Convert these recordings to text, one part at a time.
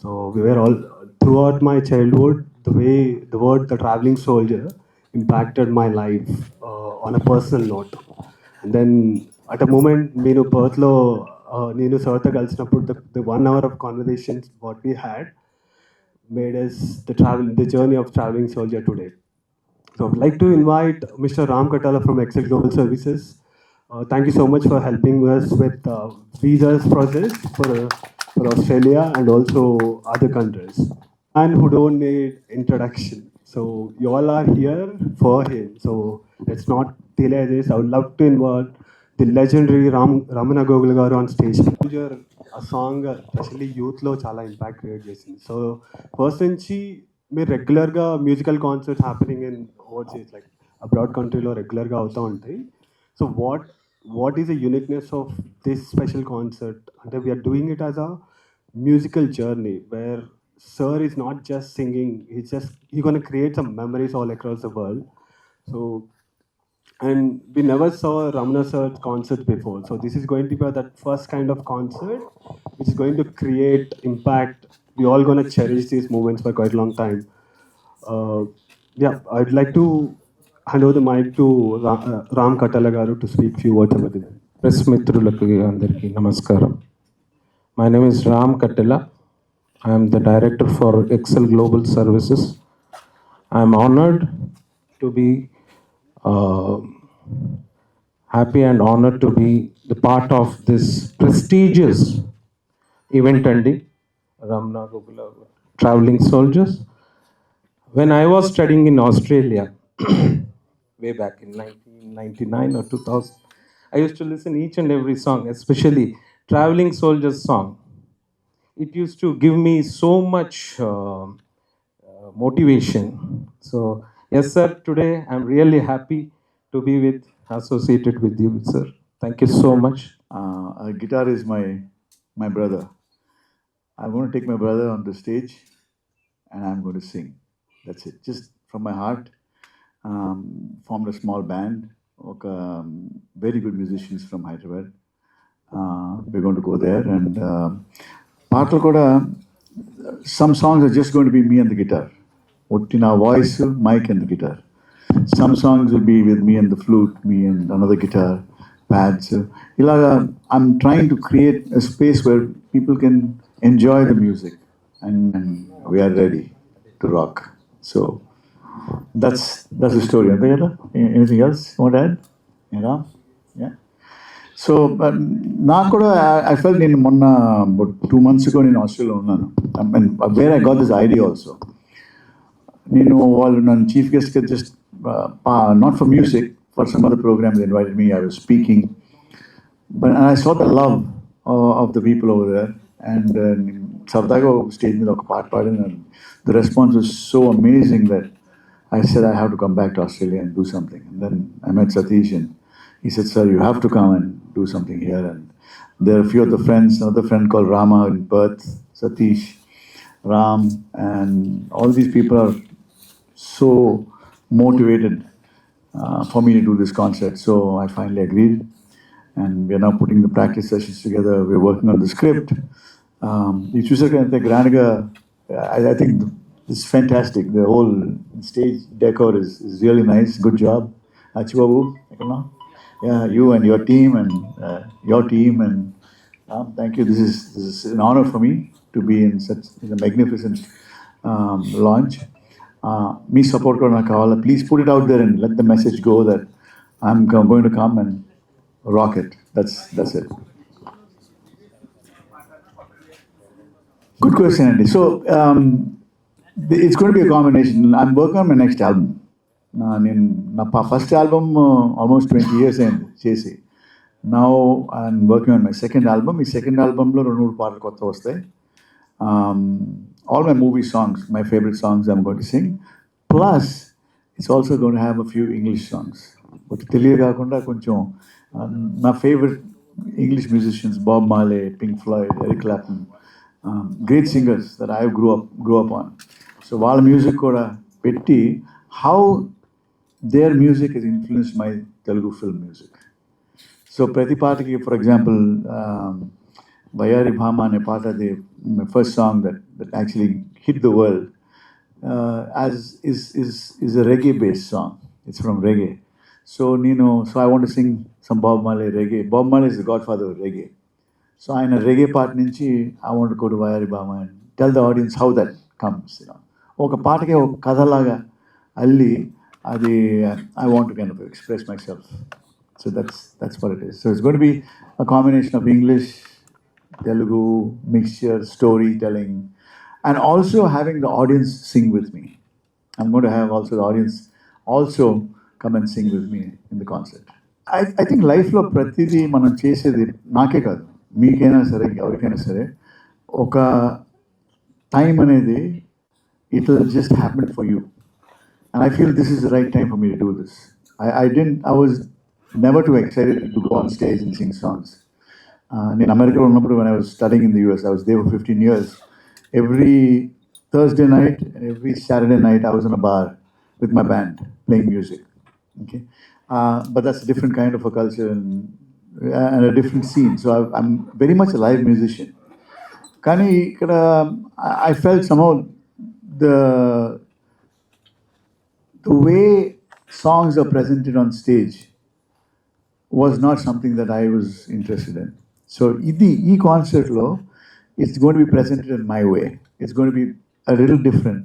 So we were all throughout my childhood. The way the word "the traveling soldier" impacted my life on a personal note. And then at a moment, నేను పర్త్లో నేను సార్తో కలిసినప్పుడు the 1 hour of conversations what we had made us the journey of traveling soldier today. So I'd like to invite Mr. Ram Katala from Excel Global Services. Thank you so much for helping us with visas process for Australia and also other countries. And who don't need introduction. So you all are here for him. So let's not delay this. I would love to invite the legendary Ramana Gogol garu on stage. A song especially youth లో చాలా impact create చేసింది. So first నుంచి మీరు రెగ్యులర్గా musical concerts happening in overseas like abroad కంట్రీలో రెగ్యులర్గా అవుతూ ఉంటాయి. So what is the uniqueness of this special concert అంటే we are doing it as a musical journey where sir is not just singing, he's going to create some memories all across the world. So and we never saw Ramana sir's concert before, so this is going to be that first kind of concert which is going to create impact. We all going to cherish these moments for quite a long time. uh, yeah, I'd like to hand over the mic to Ram Katala garu to speak few words about it. Press మిత్రులకు అందరికీ నమస్కారం. My name is Ram Kattela. I'm the director for Excel Global Services. I'm honoured to be happy and honored to be the part of this prestigious event and Ramana Gogula Traveling Soldiers. When I was studying in Australia, way back in 1999 or 2000, I used to listen each and every song, especially Traveling Soldiers song. It used to give me so much motivation. So yes sir, today I'm really happy to be associated with you, sir. Thank you so much. Guitar is my brother. I'm going to take my brother on the stage and I'm going to sing. That's it. Just from my heart. Formed a small band. Very good musicians from Hyderabad. We're going to go there and పాటలు కూడా some songs are just going to be me and the guitar. Uttina voice, mic and the guitar. Some songs will be with me and the flute, me and another guitar, pads. Ilaga, I'm trying to create a space where people can enjoy the music and we are ready to rock. So that's the story. Anything else you want to add? Yeah. So నాకు కూడా I felt నేను మొన్న about 2 months ago నేను ఆస్ట్రేలియాలో ఉన్నాను. I mean, where I got this idea also. నేను వాళ్ళు నన్ను చీఫ్ గెస్ట్గా just not for music, for some other program they invited me. I was speaking but I saw the love of the people over there and సరదాగా stage మీద ఒక పాట పాడిన the response was so amazing that I said I have to come back to Australia and do something. And then I met Satish and he said, sir, you have to come and do something here. And there are a few of the friends, another friend called Rama in Perth, Satish, Ram, and all these people are so motivated for me to do this concert. So I finally agreed. And we are now putting the practice sessions together. We're working on the script. You choose a grand. I think it's fantastic. The whole stage decor is really nice. Good job, Achibabu. Yeah, you and your team and thank you. This is an honor for me to be in such a magnificent launch. Me support korna kavala. Please put it out there and let the message go that I'm going to come and rock it. That's it. Good question, Andy. So it's going to be a combination. I'm working on my next album. నా first album almost 20 years అయింది చేసి. Now I'm working on my second album. ఈ second ఆల్బంలో 2-3 పాటలు కొత్త వస్తాయి. All my movie songs, my favourite songs I'm going to sing. Plus it's also going to have a few English songs. తెలియ కాకుండా కొంచెం నా favourite English musicians Bob Marley, Pink Floyd, Eric Clapton, great singers that I grew up on. So వాళ్ళ music కూడా పెట్టి how their music has influenced my Telugu film music. So ప్రతి పాటకి, for example, Vayari Bhama ane paata, my first song that actually hit the world, as is a reggae based song. It's from reggae. So so I want to sing some Bob Marley reggae. Bob Marley is the godfather of reggae. So ఆయన reggae part నుంచి I want to go to Vayari Bhama and tell the audience how that comes. ఒక పాటకి ఒక కథలాగా అల్లి అది I want to kind of express myself. So that's what it is. So it's going to be a combination of English, Telugu, mixture, storytelling, and also having the audience sing with me. I'm going to have also the audience also come and sing with me in the concert. I think లైఫ్లో ప్రతిదీ మనం చేసేది నాకే కాదు, మీకైనా సరే ఎవరికైనా సరే ఒక టైం అనేది it will just happen for you. And I feel this is the right time for me to do this. I was never too excited to go on stage and sing songs. In America, when I was studying in the US, I was there for 15 years. Every Thursday night and every Saturday night, I was in a bar with my band playing music. Okay, but that's a different kind of a culture and a different scene. So I'm very much a live musician. Kani, I felt somehow the way songs are presented on stage was not something that I was interested in. So ఈ కాన్సర్ట్లో it's going to be presented in my way. It's going to be a little different.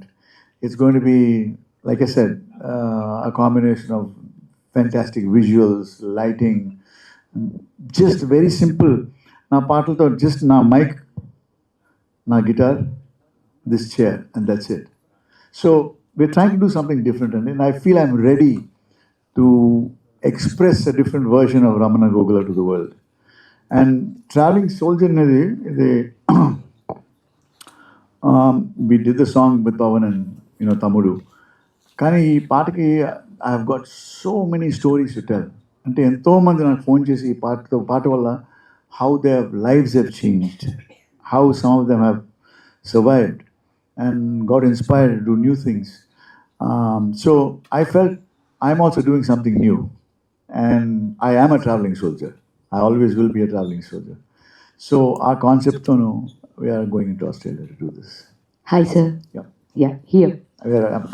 It's going to be, like I said, a combination of fantastic visuals, lighting, just very simple. నా పాటలతో just నా mic, నా guitar, this chair, and that's it. So we're trying to do something different, and I feel I'm ready to express a different version of Ramana Gogula to the world. And Traveling Soldier, we did the song with Pavan and Tamudu. కానీ ఈ పాటకి I have got so many stories to tell. అంటే ఎంతోమంది నాకు phone చేసి ఈ పాట వల్ల how they lives have changed, how some of them have survived and got inspired to do new things. So I felt I'm also doing something new, and I am a traveling soldier. I always will be a traveling soldier. So our concept, we are going into Australia to do this. Hi, sir. Yeah. Yeah, here.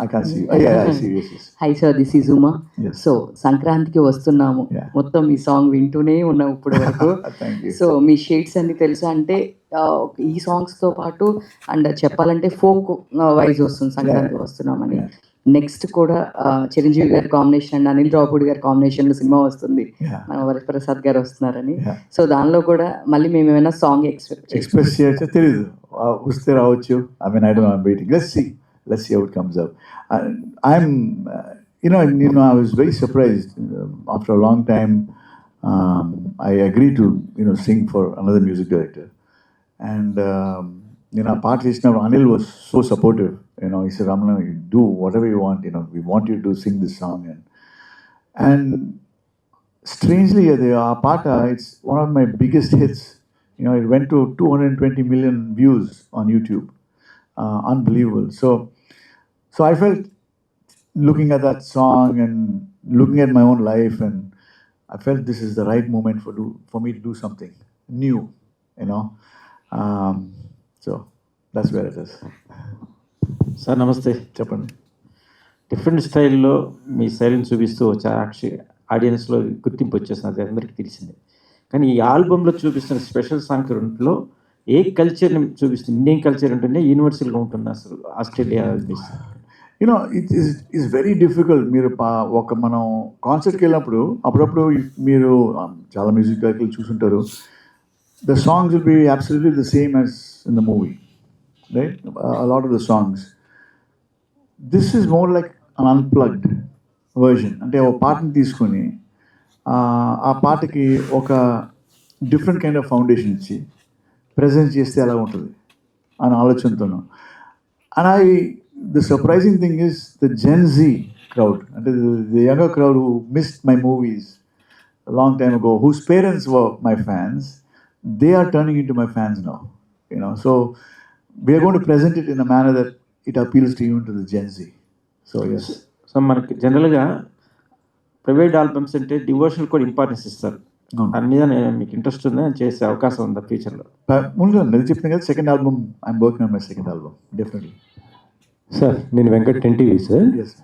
I can't see you. Oh, yeah, I see you. Yes, yes. Hi, sir. This is Uma. Yes. So సంక్రాంతికి వస్తున్నాము. Yeah. మొత్తం ఈ song వింటూనే ఉన్నాం ఇప్పుడు వరకు. Thank you. So me shades అన్ని తెలుసా అంటే ఈ సాంగ్స్ తో పాటు అండ్ చెప్పాలంటే ఫోక్ వైజ్ వస్తుంది సంక్రాంతికి వస్తున్నామని. Yeah. నెక్స్ట్ కూడా చిరంజీవి గారి కాంబినేషన్ అండ్ అనిల్ రావుపూడి గారి కాంబినేషన్ లో సినిమా వస్తుంది. Yeah. మన వరప్రసాద్ గారు వస్తున్నారని. Yeah. సో దానిలో కూడా మళ్ళీ మేము ఏమైనా సాంగ్ ఎక్స్ప్రెస్ చేయొచ్చో తెలీదు, వస్తే రావచ్చు. I mean I don't know, I'm waiting. Let's see how it comes out. I'm I was very surprised. After a long time, I agreed to sing for another music director, and part listener Anil was so supportive. He said, Ramana, you do whatever you want. We want you to sing this song, and strangely, our part, it's one of my biggest hits. It went to 220 million views on YouTube. Unbelievable. So I felt, looking at that song and looking at my own life, and I felt this is the right moment for me to do something new. So that's where it is. Sir నమస్తే. చెప్పండి. Different స్టైల్లో మీ శైలిని చూపిస్తూ ఆడియన్స్లో గుర్తింపు వచ్చేసింది, అది అందరికీ తెలిసిందే. కానీ ఈ ఆల్బంలో చూపిస్తున్న స్పెషల్ సాంగ్ రెండులో ఏ కల్చర్ని చూపిస్తుంది? ఇండియన్ కల్చర్ ఉంటుందే, యూనివర్సల్గా ఉంటుంది అసలు Australia? It is very difficult. మీరు మనం కాన్సర్ట్కి వెళ్ళినప్పుడు అప్పుడప్పుడు మీరు చాలా మ్యూజిక్ డైరెక్టర్లు చూసుంటారు. The songs will be absolutely the same as in the movie, right? A lot of the songs. This is more like an unplugged version. అంటే ఒక పాటని తీసుకొని ఆ పాటకి ఒక డిఫరెంట్ కైండ్ ఆఫ్ ఫౌండేషన్ ఇచ్చి ప్రజెంట్ చేస్తే ఎలా ఉంటుంది అని ఆలోచనతోను. And the surprising thing is the Gen Z crowd, and the younger crowd who missed my movies a long time ago, whose parents were my fans, they are turning into my fans now. So we are going to present it in a manner that it appeals to even to the Gen Z. So yes. So మనకి జనరల్గా private albums అంటే devotional కూడా importance ఇస్తారు. దాని మీద మీకు interest ఉందా, చేసే అవకాశం ఉందా ఫ్యూచర్లో? ముందు నేను చెప్పిన కదా, second album I'm working on my second album definitely. Sir నేను Venkat TV sir. S.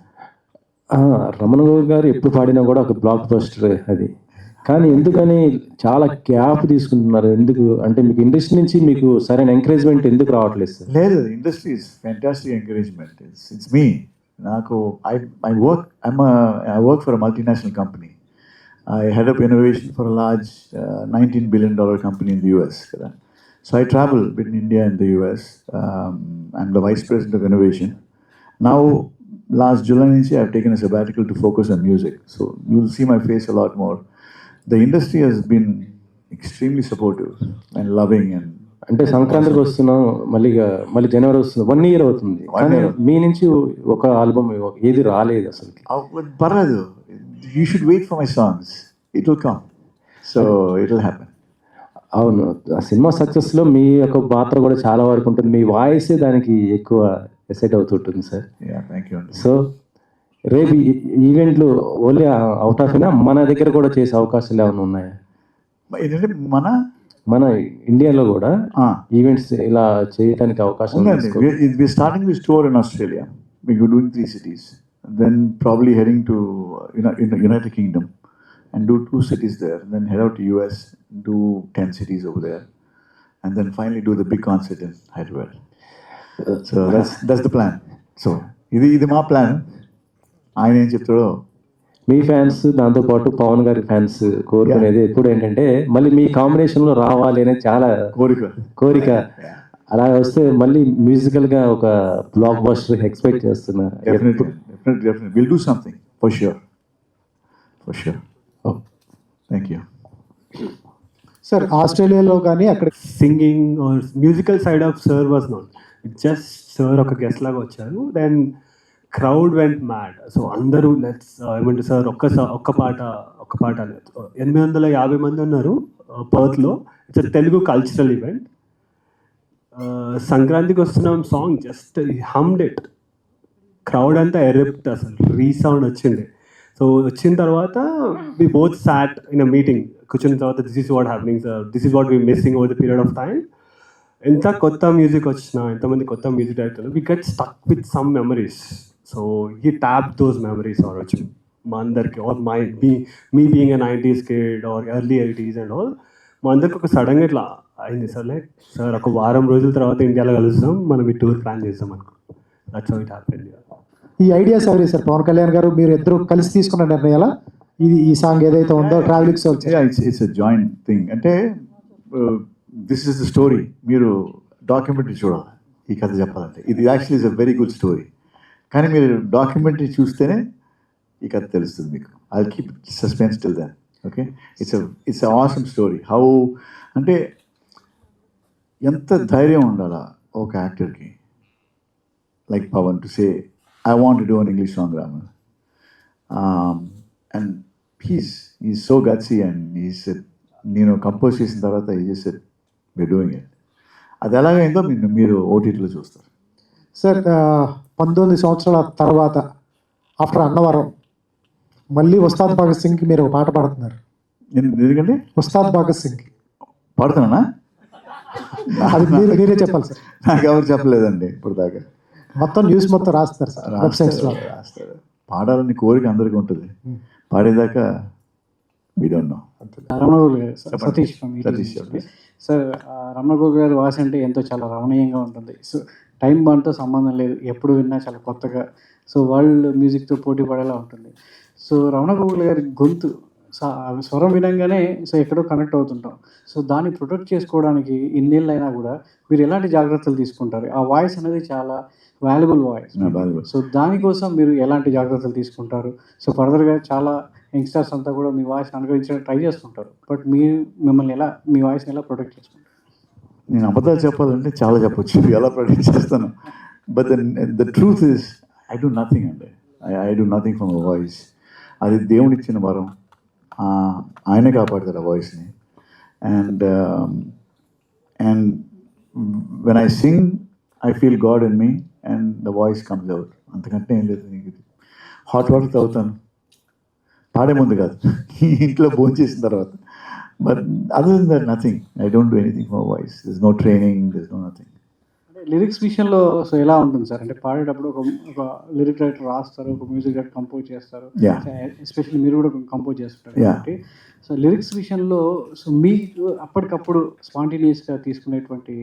Ramana Goud garu ఎప్పుడు పాడినా కూడా ఒక బ్లాక్ బస్టర్ అది. కానీ ఎందుకని చాలా గ్యాప్ తీసుకుంటున్నారు? ఎందుకు అంటే మీకు ఇండస్ట్రీ నుంచి మీకు సరైన ఎంకరేజ్మెంట్ ఎందుకు రావట్లేదు సార్? లేదు, industry is fantastic encouragement. It's me. నాకు I work for a multinational company. I head up innovation for a large $19 billion company in the US. So I travel between India and the US. I'm the vice president of innovation. Now, last July, I've taken a sabbatical to focus on music. So you'll see my face a lot more. The industry has been extremely supportive and loving. And అంటే సంక్రాంతికి వస్తున్నాం, మళ్ళీ జనవరి వస్తుంది, 1 year అవుతుంది. కానీ మీ నుంచి ఒక album ఏది రాలేదు అసలు. పర్లేదు, you should wait for my songs. It will come. So it will happen. అవును, ఆ సినిమా సక్సెస్లో మీ యొక్క పాత్ర కూడా చాలా వరకు ఉంటుంది. మీ వాయిసే దానికి ఎక్కువ ఎసెట్ అవుతుంటుంది sir. Yeah, thank you. So రేపు ఈవెంట్లు ఓన్లీ అవుట్ ఆఫ్ అయినా మన దగ్గర కూడా చేసే అవకాశాలు ఏమైనా ఉన్నాయా? ఏంటంటే మన ఇండియాలో కూడా ఈవెంట్స్ ఇలా చేయడానికి అవకాశం ఉందండి. We're starting this tour in Australia. We're doing 3 cities. Then probably heading to United Kingdom and do 2 cities there. Then head out to US, do 10 cities over there, and then finally do the big concert in Hyderabad. So that's the plan. So ఇది మా plan. ఆయన ఏం చెప్తాడో. మీ fans, దాంతోపాటు పవన్ గారి fans కోరుకునేది ఎప్పుడు ఏంటంటే మళ్ళీ మీ కాంబినేషన్లో రావాలి అనేది చాలా కోరిక. అలా వస్తే మళ్ళీ మ్యూజికల్గా ఒక బ్లాక్ బస్టర్ ఎక్స్పెక్ట్ చేస్తున్నా. Definitely. We'll do something for sure. Oh. Thank you. Sir ఆస్ట్రేలియాలో కానీ అక్కడ singing or musical side of sir was not, just sir ఒక గెస్ట్ లాగా వచ్చారు. Then crowd went mad. So అందరూ ఏమంటే సార్ ఒక్క పాట అనేది 850 మంది ఉన్నారు పర్త్లో. It's Telugu cultural event. సంక్రాంతికి వస్తున్నాం song just hummed it. Crowd అంతా ఎరిప్ట్, అసలు రీసౌండ్ వచ్చింది. సో వచ్చిన తర్వాత we both sat in a meeting. కూర్చున్న తర్వాత this is what happening sir, this is what we missing over the period of time. ఎంత కొత్త మ్యూజిక్ వచ్చినా, ఎంతమంది కొత్త మ్యూజిక్ డైరెక్టర్లు, we get stuck with some memories. So he tap those memories అవ్వచ్చు మా అందరికి. Or me being a 90s kid or early 80s and all, మా అందరికి ఒక సడన్గా ఇట్లా అయింది సార్. లైక్ సార్ ఒక వారం రోజుల తర్వాత ఇండియాలో కలుస్తాం, మనం ఈ టూర్ ప్లాన్ చేస్తాం అనుకో. That's how it happened. ఈ ఐడియాస్ ఎవరి సార్? పవన్ కళ్యాణ్ గారు మీరు ఇద్దరు కలిసి తీసుకున్న నిర్ణయాలా ఈ సాంగ్ ఏదైతే ఉందో travelling song? It's a joint thing. అంటే దిస్ ఇస్ ద స్టోరీ. మీరు డాక్యుమెంటరీ చూడాలి ఈ కథ చెప్పాలంటే. ఇది actually is a very good story. కానీ మీరు డాక్యుమెంటరీ చూస్తేనే ఈ కథ తెలుస్తుంది మీకు. I will keep suspense till then. Okay, it's a awesome story. How అంటే ఎంత ధైర్యం ఉండాలా ఒక యాక్టర్కి like Pavan to say I want to do an English song, Raman. And he's so gutsy, and he said, compose చేసిన తర్వాత he just said, we're doing it. అది ఎలాగైందో మీరు ఓటీటీలో చూస్తారు. సార్ 19 సంవత్సరాల తర్వాత ఆఫ్టర్ అన్నవరం మళ్ళీ ఉస్తాద్ భగత్ సింగ్కి మీరు ఒక పాట పాడుతున్నారు. ఎందుకంటే ఉస్తాద్ భగత్ సింగ్కి పాడుతున్నానా? అది మీరే చెప్పాలి సార్. నాకు ఎవరు చెప్పలేదండి ఇప్పుడు దాకా. మొత్తం న్యూస్ మొత్తం రాస్తారు సార్, వెబ్సైట్స్లో రాస్తారు. పాడాలని కోరిక అందరికీ ఉంటుంది. పాడేదాకా we don't know. రమణగోగులు గారు, సతీష్ సార్. రమణగోగులు గారి వాయిస్ అంటే ఎంతో చాలా రమణీయంగా ఉంటుంది. సో టైం బాండ్తో సంబంధం లేదు, ఎప్పుడు విన్నా చాలా కొత్తగా, సో వరల్డ్ మ్యూజిక్తో పోటీ పడేలా ఉంటుంది. సో రమణగోగులు గారి గొంతు స్వరం వినంగానే సో ఎక్కడో కనెక్ట్ అవుతుంటాం. సో దాన్ని ప్రొటెక్ట్ చేసుకోవడానికి ఇన్నేళ్ళు అయినా కూడా మీరు ఎలాంటి జాగ్రత్తలు తీసుకుంటారు? ఆ వాయిస్ అనేది చాలా వాల్యుబుల్ వాయిస్. సో దానికోసం మీరు ఎలాంటి జాగ్రత్తలు తీసుకుంటారు? సో ఫర్దర్గా చాలా యంగ్స్టర్స్ అంతా కూడా మీ వాయిస్ అనుకరించడానికి ట్రై చేస్తుంటారు, బట్ మిమ్మల్ని ఎలా, మీ వాయిస్ని ఎలా ప్రొటెక్ట్ చేసుకుంటారు? నేను అబద్ధాలు చెప్పాలంటే చాలా చెప్పొచ్చు, ఎలా ప్రొటెక్ట్ చేస్తాను. But the truth is I do nothing అండి. I do nothing from a voice. అది దేవుడిచ్చిన వరం. ఆయనే కాపాడతారు ఆ వాయిస్ని. And when I sing I feel God in me and the voice comes out. అంతకంటే ఏం లేదు. నీకు హాట్ వాటర్ తాగుతాను, పాడే ముందు కాదు, ఇంట్లో భోజనం చేసిన తర్వాత But other than that, nothing. I don't do anything for voice. There's no training, there's no nothing. అంటే లిరిక్స్ విషయంలో సో ఎలా ఉంటుంది సార్? అంటే పాడేటప్పుడు ఒక లిరిక్ రైటర్ రాస్తారు, ఒక మ్యూజిక్ డైరెక్టర్ కంపోజ్ చేస్తారు. Yeah. ఎస్పెషల్లీ మీరు కూడా కంపోజ్ చేస్తుంటారు Yeah. కాబట్టి సో లిరిక్స్ విషయంలో సో మీకు అప్పటికప్పుడు స్పాంటేనియస్గా తీసుకునేటువంటి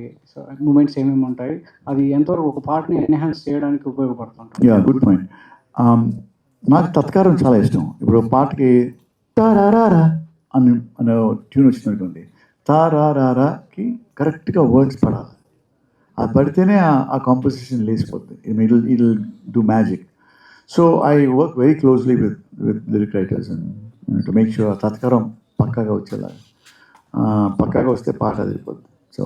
మూమెంట్స్ ఏమేమి ఉంటాయి, అది ఎంతవరకు ఒక పాటని ఎన్హాన్స్ చేయడానికి ఉపయోగపడుతుంటాయి? Yeah, good point. నాకు తత్కారం చాలా ఇష్టం. ఇప్పుడు ఒక పాటకి తారారా అని అనే ట్యూన్ వచ్చిందనుకోండి, తారారాకి కరెక్ట్గా వర్డ్స్ పడాలి. అది పడితేనే ఆ కాంపోజిషన్ లేచిపోతుంది. It do magic. So I work very closely with lyric writers and to make sure ఆ తత్కారం పక్కాగా వచ్చేలాగా. పక్కాగా వస్తే పాట అదిరిపోద్ది. సో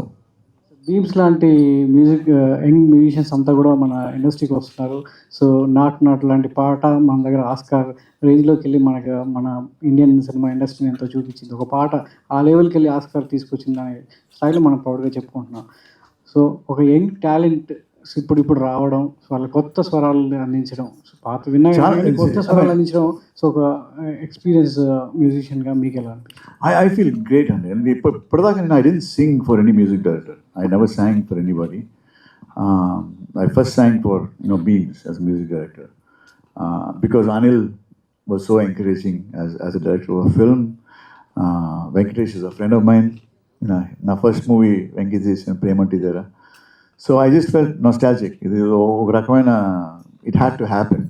బీమ్స్ లాంటి మ్యూజిక్ యంగ్ మ్యూజిషియన్స్ అంతా కూడా మన ఇండస్ట్రీకి వస్తున్నారు. సో నాట్ లాంటి పాట మన దగ్గర ఆస్కార్ రేంజ్లోకి వెళ్ళి మన ఇండియన్ సినిమా ఇండస్ట్రీని ఎంతో చూపించింది. ఒక పాట ఆ లెవెల్కి వెళ్ళి ఆస్కార్ తీసుకొచ్చింది అనే స్థాయిలో మనం ప్రౌడ్గా చెప్పుకుంటున్నాం. సో ఒక యంగ్ టాలెంట్ ఇప్పుడు రావడం, సో వాళ్ళ కొత్త స్వరాలను అందించడం, సో పాత విన్నా కానీ కొత్త స్వరాలు అందించడం, సో ఒక ఎక్స్పీరియన్స్ మ్యూజిషియన్గా మీకు ఎలా అనిపిస్తుంది? I feel great అండి. ఇప్పటిదాకా I didn't sing for any music director. I never sang for anybody. I first sang for Beams as a music director because Anil was so encouraging as a director of a film. Venkatesh is a friend of mine. నా first movie Venkatesh చేసిన ప్రేమంటి దగ్గర. So I just felt nostalgic. ఇది ఒక రకమైన it had to happen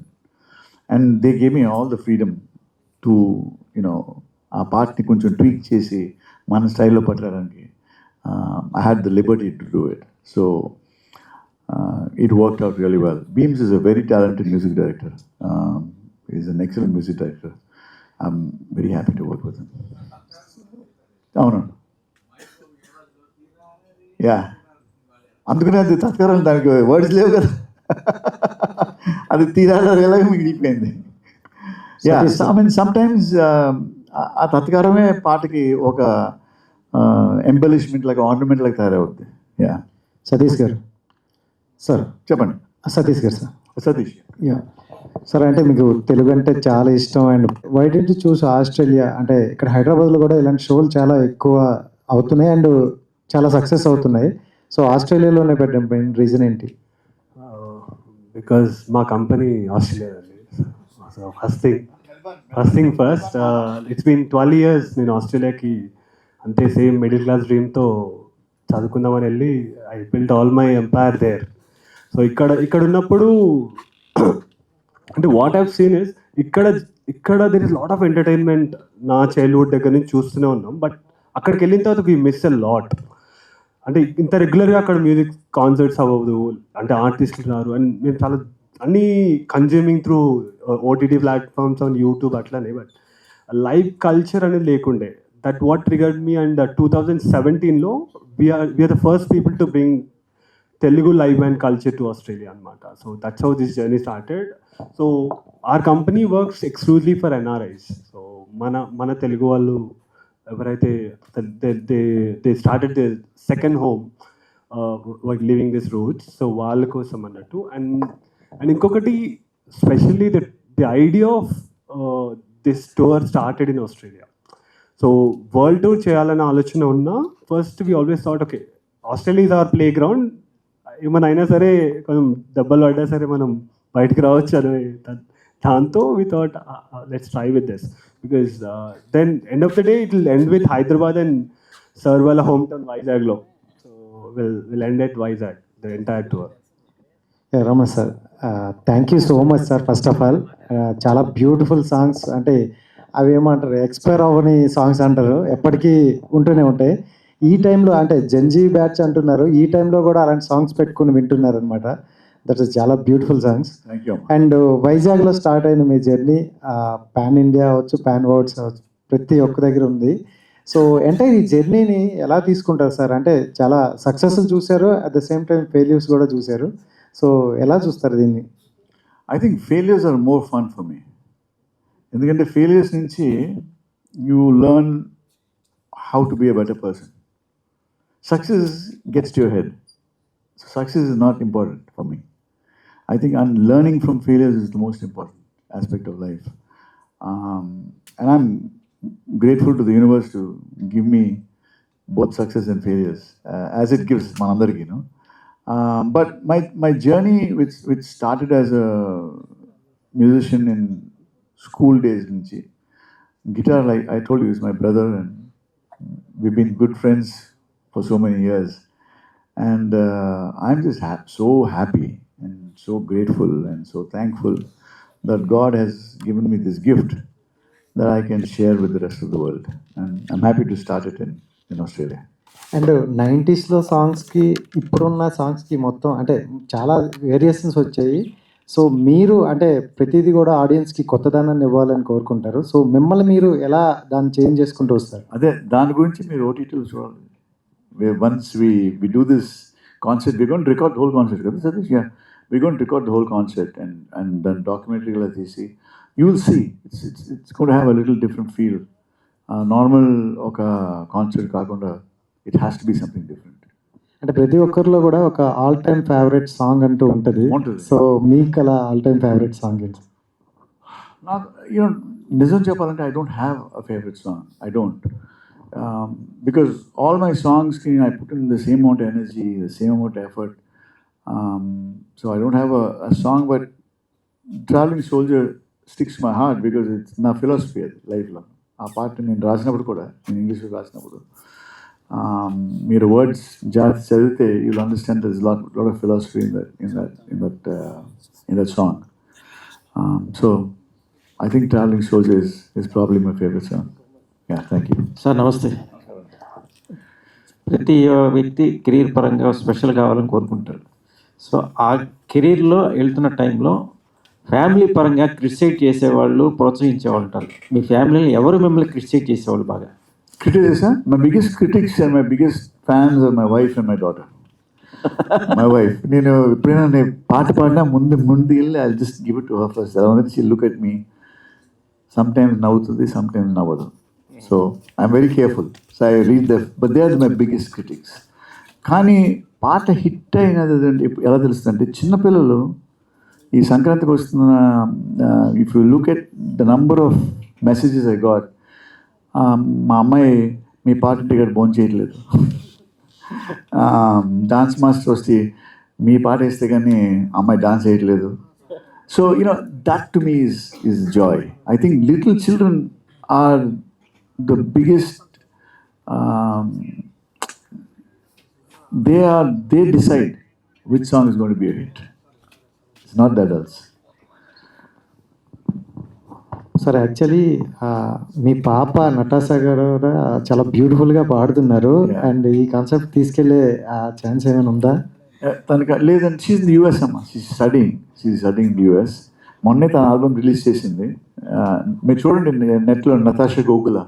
and they gave me all the freedom to ఆ పార్ట్ని కొంచెం tweak చేసి మన స్టైల్లో పట్టడానికి I had the Liberty to do it. So it worked out really well. Beams is a very talented music director. He's an excellent music director. I'm very happy to work with him. అవును, yeah, అందుకనే అది తత్కారం, దానికి words లేవు కదా, అది తీరాలలాగా మిగిలిపోయింది. Yeah, I mean sometimes ఆ తత్కారమే పాటకి ఒక ఎంబలిష్మెంట్ లాగా, ఆర్నమెంట్ లాగా తయారవుద్ది. యా, సతీష్ గారు సార్, చెప్పండి. సతీష్ గారు సార్. సతీష్, యా సార్, అంటే మీకు తెలుగు అంటే చాలా ఇష్టం and why did you choose Australia? అంటే ఇక్కడ హైదరాబాద్లో కూడా ఇలాంటి షోలు చాలా ఎక్కువ అవుతున్నాయి అండ్ చాలా సక్సెస్ అవుతున్నాయి. సో ఆస్ట్రేలియాలోనే పెట్టడం మెయిన్ రీజన్ ఏంటి? బికాజ్ మా కంపెనీ ఆస్ట్రేలియా అండి. So first it's been 12 years నేను ఆస్ట్రేలియాకి అంతే సేమ్ మిడిల్ క్లాస్ డ్రీమ్తో చదువుకుందామని వెళ్ళి I built all my empire there. So ఇక్కడ ఉన్నప్పుడు అంటే వాట్ హ్యావ్ సీన్ ఇస్ ఇక్కడ there is lot of entertainment. నా చైల్డ్హుడ్ దగ్గర నుంచి చూస్తూనే ఉన్నాం. బట్ అక్కడికి వెళ్ళిన తర్వాత వీ మిస్ ఎ లాట్. అంటే ఇంత రెగ్యులర్గా అక్కడ మ్యూజిక్ కాన్సర్ట్స్ అవ్వదు, అంటే ఆర్టిస్టులు రారు, అండ్ మేము చాలా అన్నీ consuming through OTT platforms on YouTube అట్లానే. బట్ లైవ్ కల్చర్ అనేది లేకుండే. That what triggered me. And 2017లో we are the first people to bring Telugu live band culture to Australia అనమాట. So that's how this journey started. So our company works exclusively for NRIs. So మన తెలుగు వాళ్ళు ఎవరైతే they started the second home like living this roots, so వాళ్ళ కోసం అన్నట్టు. And ఇంకొకటి specially the idea of this tour started in Australia. So world tour చేయాలన్న ఆలోచన ఉన్నా first we always thought okay Australia is our play ground, ఏమైనా అయినా సరే కొంచెం దెబ్బలు పడ్డా సరే మనం బయటకు రావచ్చు అని దాంతో we thought let's try with this because then end of the day it will end with Hyderabad and sir వాళ్ళ హోమ్ టౌన్ వైజాగ్లో. So will end at Vizag the entire tour. Ramesh sir, thank you so much sir. First of all చాలా beautiful songs, అంటే అవి ఏమంటారు expire అవ్వని songs అంటారు, ఎప్పటికీ ఉంటూనే ఉంటాయి. ఈ టైంలో అంటే జెన్జీ బ్యాచ్ అంటున్నారు, ఈ టైంలో కూడా అలాంటి సాంగ్స్ పెట్టుకుని వింటున్నారు అనమాట. దట్ ఇస్ చాలా beautiful songs. Thank you. And వైజాగ్లో స్టార్ట్ అయిన మీ జర్నీ పాన్ ఇండియా అవచ్చు, పాన్ వరల్డ్స్ అవచ్చు, ప్రతి ఒక్క దగ్గర ఉంది. సో అంటే ఈ జర్నీని ఎలా తీసుకుంటారు సార్? అంటే చాలా సక్సెస్ చూశారు, at the same time failures కూడా చూశారు. సో ఎలా చూస్తారు దీన్ని? I think failures are more fun for me. ఎందుకంటే ఫెయిల్యూర్స్ నుంచి you learn how to be a better person. Success gets to your head. So success is not important for me. I think learning from failures is the most important aspect of life. And grateful to the universe to give me both success and failures, as it gives manandariki, you know. But my journey, which started as a musician in school days, nunchi, guitar, like I told you, is my brother, and we've been good friends for so many years. And I'm just so happy and so grateful and so thankful that God has given me this gift that I can share with the rest of the world. And I'm happy to start it in Australia. And 90స్లో సాంగ్స్కి ఇప్పుడున్న సాంగ్స్కి మొత్తం అంటే చాలా variations వచ్చాయి. So మీరు అంటే ప్రతిదీ కూడా ఆడియన్స్కి కొత్తదనాన్ని ఇవ్వాలని కోరుకుంటారు. సో మిమ్మల్ని మీరు ఎలా దాన్ని చేంజ్ చేసుకుంటూ వస్తారు? అదే దాని గురించి మీరు ఓటీటీలో చూడాలి. Once we do this concert, we're going to record the whole concert. Satish, yeah, we're going to record the whole concert and then documentary like you see. You will see. It's going to have a little different feel. Normal oka concert kaakunda, it has to be something different. అంటే ప్రతి ఒక్కరిలో కూడా ఒక all time favourite song అంటూ ఉంటుంది. ఉంటుంది. So మీకు అలా ఆల్ టైమ్ ఫేవరెట్ సాంగ్ ఏంటి? నాకు నిజం చెప్పాలంటే I don't have a favorite song. I don't. Because all my songs, I put in the same amount of energy, the same amount of effort. So I don't have a song, but Traveling Soldier sticks to my heart because it's na philosophy life lo. ఆ పాట నేను రాసినప్పుడు కూడా, నేను ఇంగ్లీష్లో రాసినప్పుడు, మీరు words జాగ్రత్త చదివితే you'll understand there's a lot of philosophy in that song. So I think Traveling Soldier is probably my favorite song. Yeah, thank you. Sir నమస్తే. ప్రతి వ్యక్తి కెరీర్ పరంగా స్పెషల్ కావాలని కోరుకుంటారు. సో ఆ కెరీర్లో వెళ్తున్న టైంలో ఫ్యామిలీ పరంగా క్రిటిసైజ్ చేసేవాళ్ళు, ప్రోత్సహించేవాళ్ళు ఉంటారు. మీ ఫ్యామిలీలో ఎవరు మిమ్మల్ని క్రిటిసైజ్ చేసేవాళ్ళు బాగా? Critics, my biggest critics and my biggest fans are my wife and my daughter. My wife. నేను ఎప్పుడైనా నేను పాట పాడినా ముందు వెళ్ళి I'll just give it to her first. Then she'll look at me. Sometimes నవ్వుతుంది, sometimes నవ్వదు. So I'm very careful. So I read them, but they are my biggest critics. కానీ పాట హిట్ అయినది ఎలా తెలుస్తుంది అంటే, చిన్నపిల్లలు ఈ సంక్రాంతికి వస్తున్న, if you look at the number of messages I got, మా అమ్మాయి మీ పాట టికెట్ భోజనం చేయట్లేదు, డాన్స్ మాస్టర్ వస్తే మీ పాట వేస్తే కానీ అమ్మాయి డాన్స్ చేయట్లేదు. So that to me is joy. I think little children are the biggest, they decide which song is going to be a hit. It's not the adults. Sir actually మీ పాప Natasha గారు చాలా బ్యూటిఫుల్గా పాడుతున్నారు. And ఈ concept తీసుకెళ్లే chance ఏమైనా ఉందా? తనకి లేదంటే షీఈ్ ఇన్ యూఎస్ అమ్మా, షీఈ్ స్టడీయింగ్ ఇన్ యూఎస్. మొన్నే తన ఆల్బమ్ రిలీజ్ చేసింది. మీరు చూడండి నెట్లో Natasha Gokula.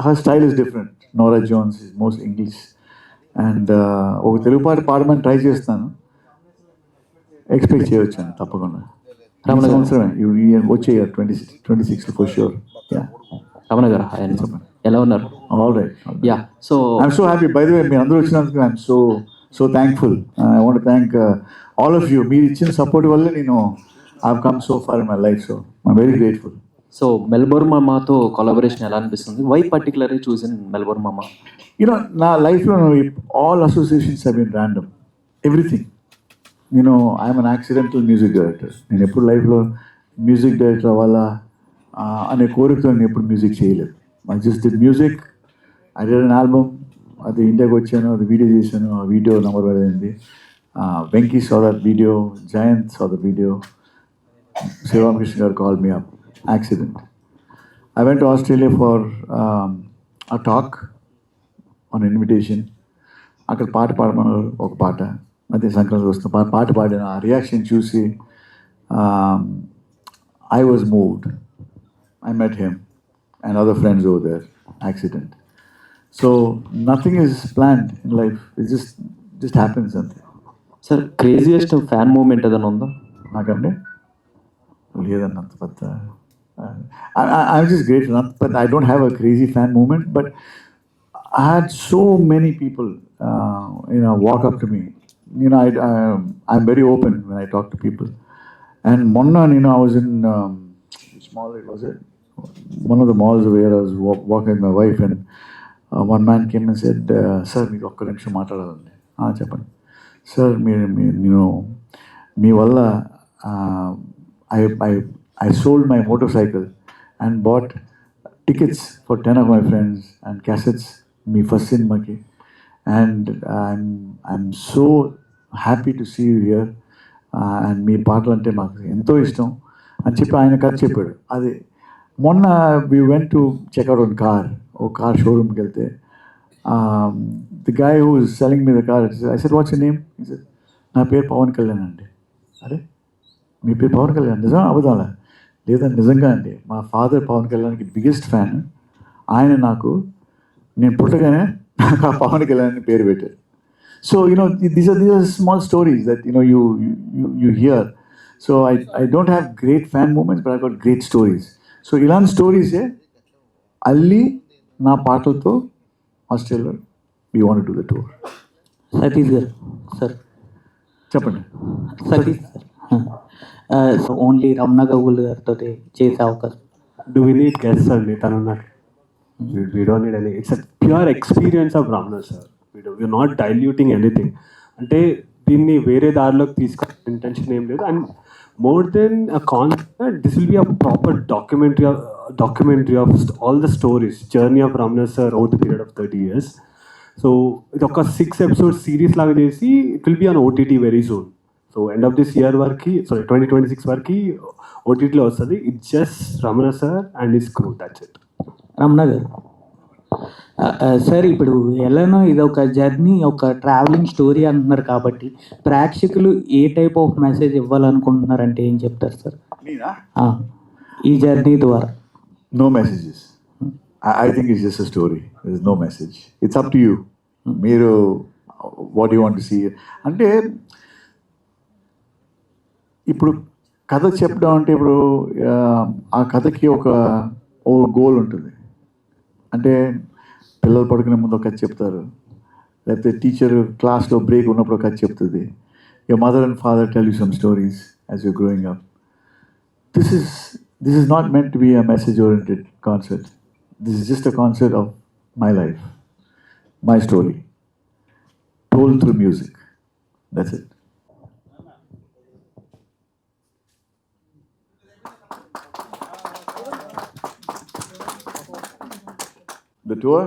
her style is different. Nora Jones is most English. And ఒక తెలుగు పాట పాడమని ట్రై చేస్తాను, ఎక్స్పెక్ట్ చేయవచ్చు తప్పకుండా. సంవత్సరమే వచ్చే 26 ఫర్ షూర్. రమణ గారు ఎలా ఉన్నారు? All right. Yeah, so I'm so happy. By the way, మీరు అందరూ వచ్చినందుకు I'm so thankful. I want thank all of you. మీరు ఇచ్చిన సపోర్ట్ వల్ల నేను I have come so far in my life. So I'm very grateful. So Melbourne మామాతో collaboration ఎలా అనిపిస్తుంది? వై పర్టికులర్లీ చూసిన మెల్బోర్న్ మామా? నా లైఫ్లో all associations have been random, everything. I'm an accidental music director. నేను ఎప్పుడు లైఫ్లో మ్యూజిక్ డైరెక్టర్ అవ్వాలా అనే కోరికతో నేను ఎప్పుడు మ్యూజిక్ చేయలేదు. I just did music. I did an album. అది ఇండియాకి వచ్చాను, అది వీడియో చేశాను. ఆ వీడియో నెంబర్ అయింది. Venky saw that video, Jayant saw the video, Sivakrishna garu called me up. Accident. I went to Australia for a talk on an invitation. అక్కడ పాట పాడమన్నారు, ఒక పాట. అదే సంక్రాంతి వస్తున్న పాట పాడిన ఆ రియాక్షన్ చూసి I was moved. I met him and other friends over there. Accident. So nothing is planned in life. It just happens. Something. Sir craziest fan moment ఏదైనా ఉందా? నాకంటే లేదన్నంత పెద్ద. I'm just grateful. But I don't have a crazy fan moment. But I had so many people, walk up to me. I'm very open when I talk to people. And Monna, I was in which mall it was it? one of the malls where I was walking with my wife, and one man came and said, "Sir, మీకు ఒక్క నిమిషం మాట్లాడాలండి." చెప్పండి sir. నేను మీ వల్ల I sold my motorcycle and bought tickets for 10 of my friends and cassettes me first సినిమాకి, and I'm so happy to see you here, and మీ పాటలు అంటే మాకు ఎంతో ఇష్టం అని చెప్పి ఆయన కథ చెప్పాడు. అది మొన్న we went to check out on car, ఓ కార్ షోరూమ్కి వెళ్తే the guy who was selling me the car, I said, "What's your name?" He said, "నా పేరు పవన్ కళ్యాణ్ అండి." అరే, మీ పేరు పవన్ కళ్యాణ్? నిజం అబద్ధాలా? లేదండి, నిజంగా అండి. మా ఫాదర్ పవన్ కళ్యాణ్కి బిగ్గెస్ట్ ఫ్యాన్. ఆయన నాకు, నేను పుట్టగానే నాకు ఆ పవన్ కళ్యాణ్ అని పేరు పెట్టారు. So these are small stories that you hear. So I don't have great fan moments, but I've got great stories. So ఇలాంటి స్టోరీసే అల్లి నా పాటలతో Australia we want to do the tour. Satish గారు సార్, చెప్పండి. సతీష్ సార్, ఓన్లీ రమణ గౌగుల్ గారితో చేసే అవకాశం. Do we need guests అండి? తను నాకు we don't need any. It's a pure experience of Ramana sir. We're not diluting anything. అంటే దీన్ని వేరే దారిలోకి తీసుకునే ఇంటెన్షన్ ఏం లేదు. And more than a concept, this will be a proper documentary of all the stories, journey of Ramana sir over the period of 30 years. So ఇది ఒక 6 episode series లాగా చేసి it will be on OTT very soon. So end of this year వరకు, 2026 వరకు OTTలో వస్తుంది. It's just Ramana sir and his crew, that's it. Ramana గారు sir, ఇప్పుడు ఎలానో ఇది ఒక జర్నీ, ఒక ట్రావెలింగ్ స్టోరీ అంటున్నారు కాబట్టి ప్రేక్షకులు ఏ టైప్ ఆఫ్ మెసేజ్ ఇవ్వాలనుకుంటున్నారంటే ఏం చెప్తారు సార్? ఈ జర్నీ ద్వారా No messages. I think it's just a story. There's no message. It's up to you. మీరు what do you want to see? అంటే ఇప్పుడు కథ చెప్పడం అంటే ఇప్పుడు ఆ కథకి ఒక గోల్ ఉంటుంది. అంటే పిల్లలు పడుకునే ముందు ఒక కథ చెప్తారు, లేకపోతే టీచర్ క్లాస్లో బ్రేక్ ఉన్నప్పుడు ఒక కథ చెప్తుంది. Your mother and father tell you some stories as you're growing up. This is not meant to be a message-oriented concert. This is just a concert of my life, my story, told through music. That's it. The tour?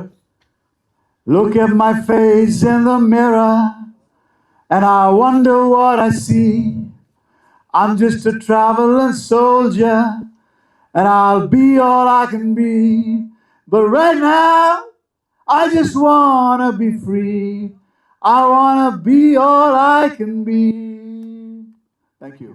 Look at my face in the mirror, and I wonder what I see. I'm just a traveling soldier, and I'll be all I can be. But right now, I just wanna be free. I wanna be all I can be. Thank you.